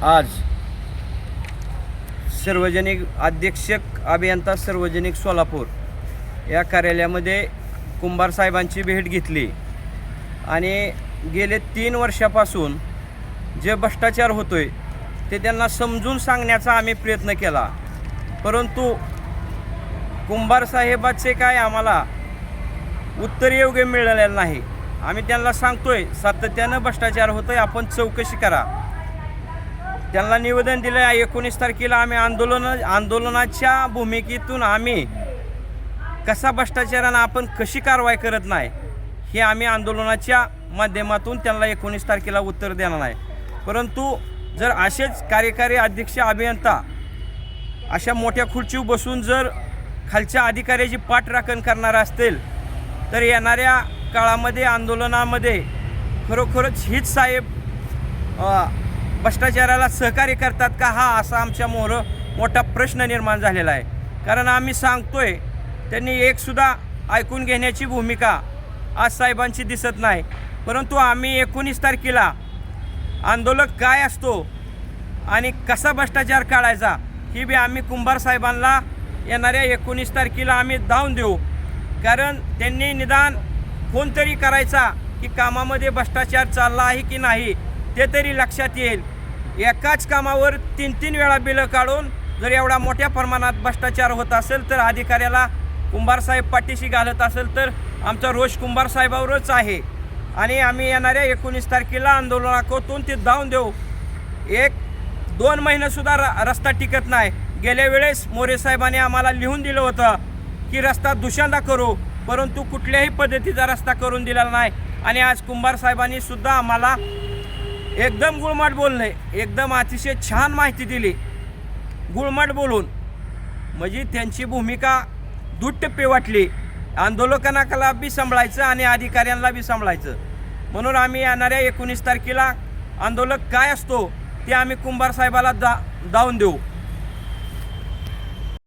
आज सार्वजनिक अधीक्षक अभियंता सार्वजनिक सोलापूर या कार्यालयामध्ये कुंभार साहेबांची भेट घेतली आणि गेले 3 वर्षापासून जे भ्रष्टाचार होतोय ते त्यांना समजून सांगण्याचा आम्ही प्रयत्न केला, परंतु कुंभार साहेबाचे काय आम्हाला उत्तर योग्य मिळालेलं नाही। आम्ही त्यांना सांगतोय सातत्यानं भ्रष्टाचार होतोय, आपण चौकशी करा। त्यांना निवेदन दिलं 19 तारखेला आम्ही आंदोलनाच्या भूमिकेतून आम्ही कसा भ्रष्टाचारानं आपण कशी कारवाई करत नाही हे आम्ही आंदोलनाच्या माध्यमातून त्यांना 19 तारखेला उत्तर देणार आहे। परंतु जर असेच कार्यकारी अध्यक्ष अभियंता अशा मोठ्या खुर्चीवर बसून जर खालच्या अधिकाऱ्याची पाठराखण करणार असतील तर येणाऱ्या काळामध्ये आंदोलनामध्ये खरोखरच हीच साहेब भ्रष्टाचाराला सहकार्य करतात का, हा असा आमच्या मोठा प्रश्न निर्माण झालेला आहे। कारण आम्ही सांगतोय त्यांनी एकसुद्धा ऐकून घेण्याची भूमिका आज साहेबांची दिसत नाही। परंतु आम्ही 19 तारखेला आंदोलक काय असतो आणि कसा भ्रष्टाचार काढायचा ही बी आम्ही कुंभार साहेबांना येणाऱ्या 19 तारखेला आम्ही धावून देऊ। कारण त्यांनी निदान फोन तरी करायचा की कामामध्ये भ्रष्टाचार चालला आहे की नाही ते तरी लक्षात येईल। एकाच कामावर 3-3 वेळा बिलं काढून जर एवढा मोठ्या प्रमाणात भ्रष्टाचार होत असेल तर अधिकाऱ्याला कुंभार साहेब पाठीशी घालत असेल तर आमचा रोष कुंभार साहेबावरच आहे आणि आम्ही येणाऱ्या 19 तारखेला आंदोलनातून ते धावून देऊ। 1-2 महिनेसुद्धा रस्ता टिकत नाही। गेल्या वेळेस मोरे साहेबांनी आम्हाला लिहून दिलं होतं की रस्ता दुसऱ्यांदा करू, परंतु कुठल्याही पद्धतीचा रस्ता करून दिलेला नाही। आणि आज कुंभार साहेबांनी सुद्धा आम्हाला एकदम गुळमट बोलले, एकदम अतिशय छान माहिती दिली गुळमट बोलून, म्हणजे त्यांची भूमिका दुट्टपे वाटली। आंदोलकांना बी सांभाळायचं आणि अधिकाऱ्यांना बी सांभाळायचं, म्हणून आम्ही येणाऱ्या 19 तारखेला आंदोलक काय असतो ते आम्ही कुंभार साहेबाला दावून देऊ।